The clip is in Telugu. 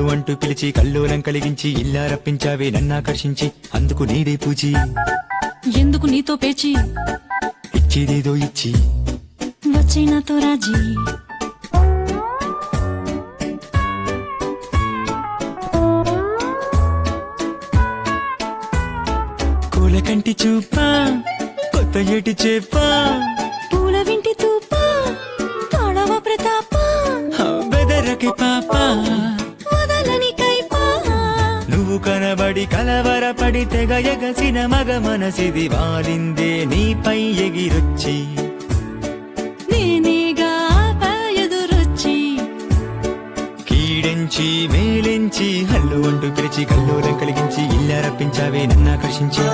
హల్లు అంటూ పిలిచి కల్లోలం కలిగించి ఇల్లా రప్పించావే నన్నాకర్షించి అందుకు నీదే పూచి ఎందుకు నీతో పేచి ఇచ్చేదేదో ఇచ్చి వచ్చే నాతో రాజీ పూల కంటి చూపా కొత్త ఏటి చేపా పూల వింటి తూపా తాళవ ప్రతాప బెదరకి పాపా వదలని కైపా నువ్వు కనబడి కలవరపడి తెగ ఎగసిన మగ మనసిది వాలిందే నీపై ఎగిరొచ్చి నేనేగా ఎదురొచ్చి కీడించి మేలించి హల్లు అంటూ పిలిచి కల్లోలం కలిగించి ఇల్లా రప్పించావే నన్నాకర్షించి